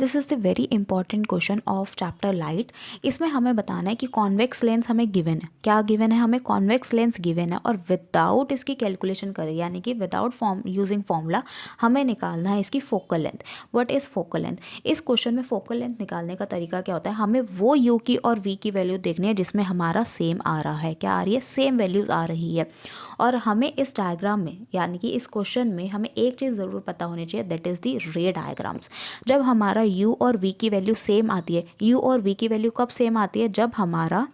This is the very important question of chapter light. इसमें हमें बताना है कि कॉन्वेक्स लेंस हमें गिवन है। क्या गिवन है? हमें कॉन्वेक्स लेंस गिवन है और विदाउट इसकी कैलकुलेशन करें, यानी कि विदाउट यूजिंग फॉर्मूला हमें निकालना है इसकी focal length. What is focal length? इस क्वेश्चन में फोकल लेंथ निकालने का तरीका क्या होता है? हमें वो यू की और वी की वैल्यू देखनी है जिसमें हमारा सेम आ रहा है। क्या आ रही है? सेम वैल्यूज़ आ रही है। और हमें इस डायग्राम में, यानी कि इस क्वेश्चन में, हमें एक चीज़ ज़रूर पता होनी चाहिए, दैट इज़ दी रे डायग्राम्स। जब हमारा u और v की वैल्यू सेम आती है, u और v की वैल्यू कब सेम आती है? जब हमारा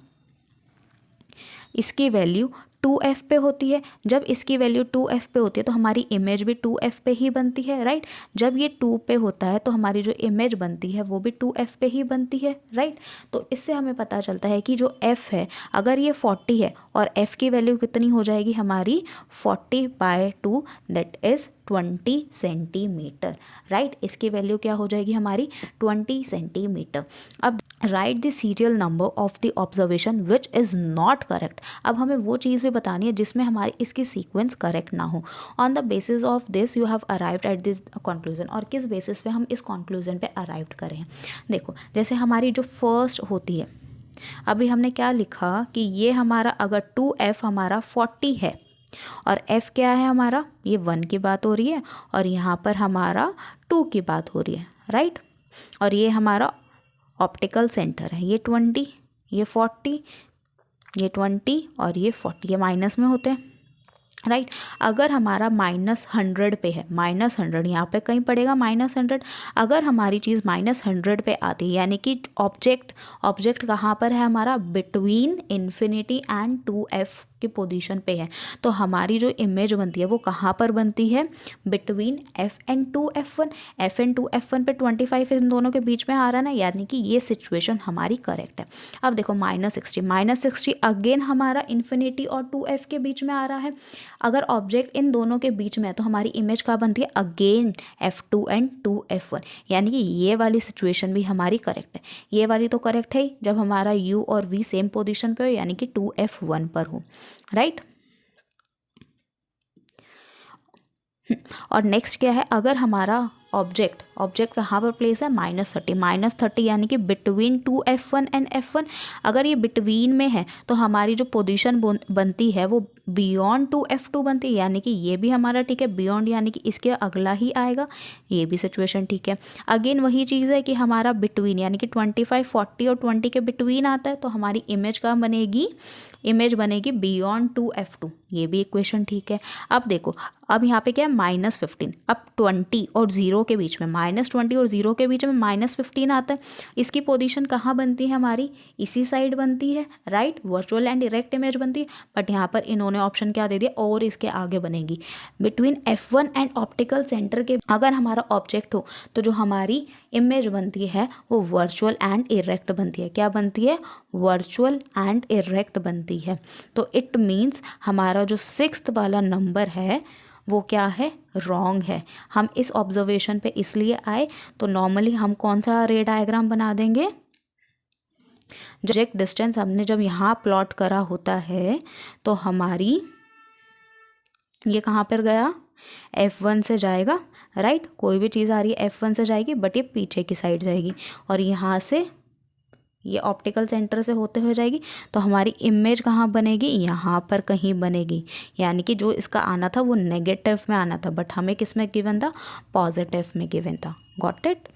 इसकी वैल्यू 2f पे होती है। जब इसकी वैल्यू 2f पे होती है तो हमारी इमेज भी 2f पे ही बनती है, राइट। जब ये 2 पे होता है तो हमारी जो इमेज बनती है वो भी 2f पे ही बनती है, राइट। तो इससे हमें पता चलता है कि जो f है, अगर ये 40 है और f की वैल्यू कितनी हो जाएगी हमारी 40/2, दैट इज़ 20 सेंटीमीटर, राइट। इसकी वैल्यू क्या हो जाएगी हमारी? 20 सेंटीमीटर। अब right the serial number of the observation which is not correct. अब हमें वो चीज़ भी बतानी है जिसमें हमारी इसकी सीक्वेंस करेक्ट ना हो। On the basis of this you have arrived at this conclusion. और किस बेसिस पे हम इस कंक्लूजन पे अराइव्ड करें? देखो, जैसे हमारी जो फर्स्ट होती है, अभी हमने क्या लिखा कि ये हमारा अगर 2f हमारा 40 है और f क्या है हमारा? ये 1 की बात हो रही है और यहाँ पर हमारा 2 की बात हो रही है, राइट। और ये हमारा ऑप्टिकल सेंटर है, ये 20, ये 40, ये 20 और ये 40, ये माइनस में होते हैं, राइट। अगर हमारा -100 पे है, -100 यहाँ पे कहीं पड़ेगा -100। अगर हमारी चीज़ -100 पे आती है, यानी कि ऑब्जेक्ट कहाँ पर है हमारा? बिटवीन इन्फिनिटी एंड 2f की पोजीशन पे है, तो हमारी जो इमेज बनती है वो कहाँ पर बनती है? Between f and 2f1। f and 2f1 पे 25 इन दोनों के बीच में आ रहा है ना, यानी कि ये सिचुएशन हमारी करेक्ट है। अब देखो -60 अगेन हमारा इन्फिनिटी और 2f के बीच में आ रहा है। अगर ऑब्जेक्ट इन दोनों के बीच में है तो हमारी इमेज कहाँ बनती है? अगेन f2 एंड 2f1, यानी कि ये वाली सिचुएशन भी हमारी करेक्ट है। ये वाली तो करेक्ट है ही, जब हमारा u और v सेम पोजीशन पे हो, यानी कि 2f1 पर हो, राइट। और नेक्स्ट क्या है? अगर हमारा ऑब्जेक्ट कहाँ पर प्लेस है? -30 यानी कि बिटवीन 2f1 एंड f1। अगर ये बिटवीन में है तो हमारी जो पोजीशन बनती है वो बियॉन्ड 2f2 बनती है, यानी कि ये भी हमारा ठीक है। बियॉन्ड यानी कि इसके अगला ही आएगा, ये भी सिचुएशन ठीक है। अगेन वही चीज़ है कि हमारा बिटवीन, यानी कि 25, 40 और 20 के बिटवीन आता है, तो हमारी इमेज कहाँ बनेगी? इमेज बनेगी बियॉन्ड 2f2, ये भी इक्वेशन ठीक है। अब देखो, अब यहाँ पे क्या है? -15। अब 20 और 0 के बीच में, -20 और 0 के बीच में -15 आता है। इसकी पोजीशन कहाँ बनती है हमारी? इसी साइड बनती है, right. Virtual and direct image बनती है, बट यहाँ पर इन्होंने ऑप्शन क्या दे दिया? और इसके आगे बनेगी between f1 and optical centre के। अगर हमारा ऑब्जेक्ट हो तो जो हमारी इमेज बनती है वो वर्चुअल एंड इरेक्ट बनती है। क्या बनती है? वर्चुअल एंड इरेक्ट बनती है। तो इट मीन्स हमारा जो 6th वाला नंबर है वो क्या है? रॉन्ग है। हम इस ऑब्जर्वेशन पे इसलिए आए, तो नॉर्मली हम कौन सा रे डायग्राम बना देंगे? ऑब्जेक्ट डिस्टेंस हमने जब यहाँ प्लॉट करा होता है तो हमारी ये कहाँ पर गया? f1 से जाएगा, राइट। कोई भी चीज़ आ रही है f1 से जाएगी, बट ये पीछे की साइड जाएगी और यहाँ से ये ऑप्टिकल सेंटर से होते हुए जाएगी, तो हमारी इमेज कहाँ बनेगी? यहाँ पर कहीं बनेगी। यानी कि जो इसका आना था वो नेगेटिव में आना था, बट हमें किस में गिवन था? पॉजिटिव में गिवन था। Got it?